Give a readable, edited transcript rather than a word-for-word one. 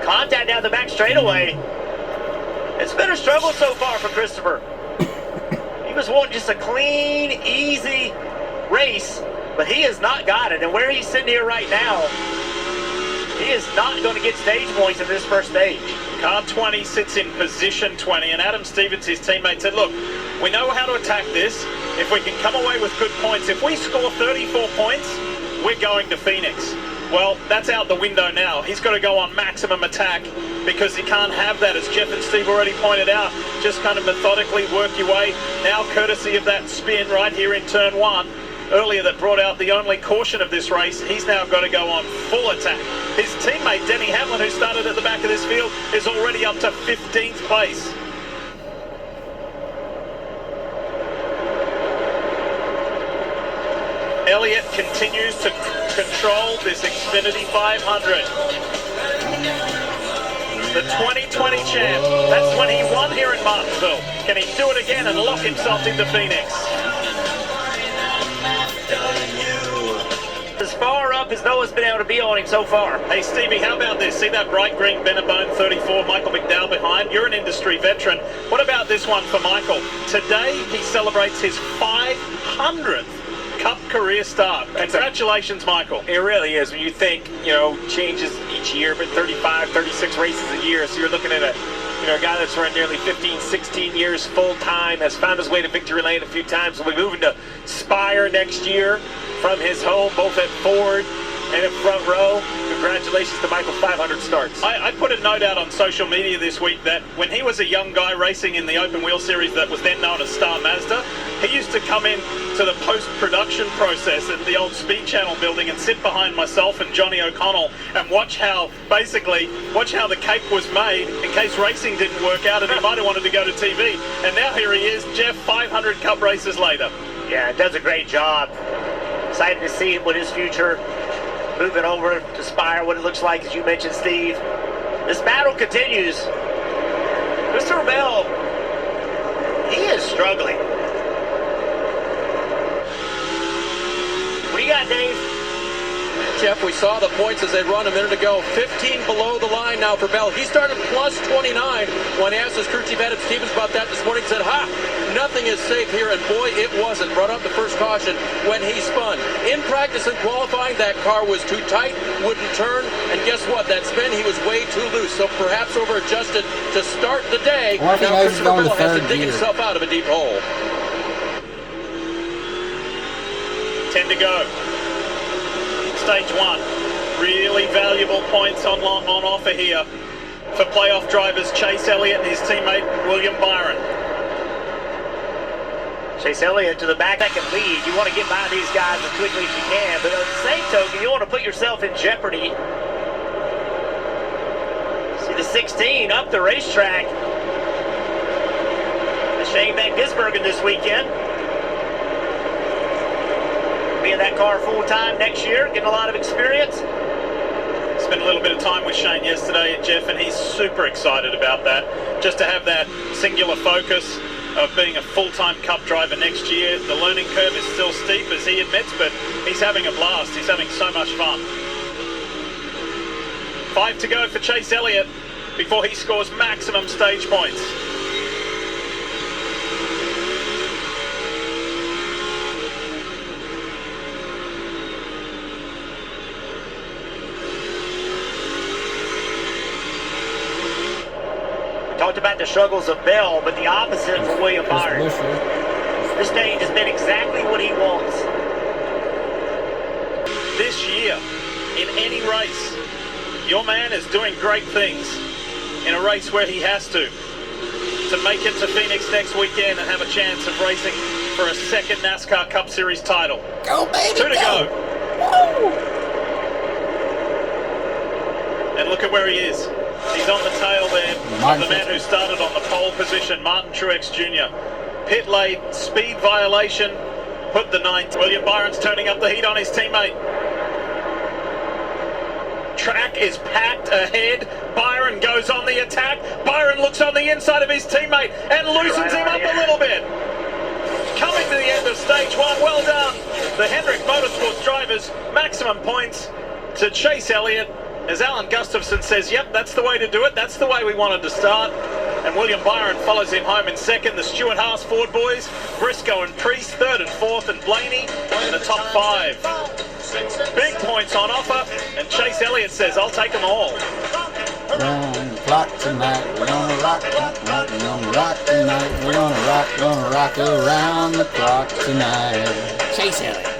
Contact down the back straightaway. It's been a struggle so far for Christopher. He was wanting just a clean, easy race, but he has not got it. And where he's sitting here right now, he is not going to get stage points in this first stage. Car 20 sits in position 20, and Adam Stevens, his teammate, said, look, we know how to attack this. If we can come away with good points, if we score 34 points, we're going to Phoenix. Well, that's out the window now. He's got to go on maximum attack because he can't have that, as Jeff and Steve already pointed out. Just kind of methodically work your way. Now, courtesy of that spin right here in turn 1, earlier that brought out the only caution of this race, he's now got to go on full attack. His teammate, Denny Hamlin, who started at the back of this field, is already up to 15th place. Elliott continues to control this Xfinity 500. The 2020 champ. That's when he won here in Martinsville. Can he do it again and lock himself into Phoenix? As far up as Noah's been able to be on him so far. Hey Stevie, how about this? See that bright green Benabone 34, Michael McDowell behind? You're an industry veteran. What about this one for Michael? Today he celebrates his 500th Cup career start. Congratulations, Michael. It really is. When you think, changes each year, but 35, 36 races a year, so you're looking at a guy that's run nearly 15, 16 years full-time, has found his way to victory lane a few times. Will be moving to Spire next year from his home, both at Ford and at Front Row. Congratulations to Michael's 500 starts. I put a note out on social media this week that when he was a young guy racing in the open wheel series that was then known as Star Mazda, he used to come in to the post-production process at the old Speed Channel building and sit behind myself and Johnny O'Connell and watch how the cake was made in case racing didn't work out and he might have wanted to go to TV. And now here he is, Jeff, 500 Cup races later. Yeah, does a great job. Excited to see what his future moving over to Spire, what it looks like, as you mentioned, Steve. This battle continues. Christopher Bell, he is struggling. What do you got, Dave? Jeff, we saw the points as they run a minute ago. 15 below the line now for Bell. He started plus 29. When asked his crew chief Adam Stevens about that this morning, he said, nothing is safe here, and boy, it wasn't. Brought up the first caution when he spun. In practice and qualifying, that car was too tight, wouldn't turn, and guess what? That spin, he was way too loose, so perhaps over-adjusted to start the day. Now Christopher Bell has to dig himself out of a deep hole. 10 to go. Stage 1. Really valuable points on offer here for playoff drivers Chase Elliott and his teammate William Byron. Chase Elliott to the back, second lead. You want to get by these guys as quickly as you can, but on the same token, you want to put yourself in jeopardy. See the 16 up the racetrack. Shane Van Gisbergen this weekend. Be in that car full time next year, getting a lot of experience. Spent a little bit of time with Shane yesterday, Jeff, and he's super excited about that. Just to have that singular focus of being a full-time Cup driver next year. The learning curve is still steep, as he admits, but he's having a blast. He's having so much fun. 5 to go for Chase Elliott before he scores maximum stage points. Talked about the struggles of Bell, but the opposite for William Byron. This stage has been exactly what he wants. This year, in any race, your man is doing great things in a race where he has to make it to Phoenix next weekend and have a chance of racing for a second NASCAR Cup Series title. Go, baby, 2 to go. Woo! And look at where he is. He's on the tail there of the man who started on the pole position, Martin Truex Jr. Pit lane, speed violation, put the 9. William Byron's turning up the heat on his teammate. Track is packed ahead. Byron goes on the attack. Byron looks on the inside of his teammate and loosens him up a little bit. Coming to the end of stage 1, well done. The Hendrick Motorsports drivers, maximum points to Chase Elliott as Alan Gustafson says, yep, that's the way to do it. That's the way we wanted to start. And William Byron follows him home in second. The Stuart Haas Ford boys, Briscoe and Priest, third and fourth, and Blaney in the top 5. Big points on offer, and Chase Elliott says, I'll take them all. Around the clock tonight, we're gonna rock, we're gonna rock tonight, we're gonna rock around the clock tonight. Chase Elliott.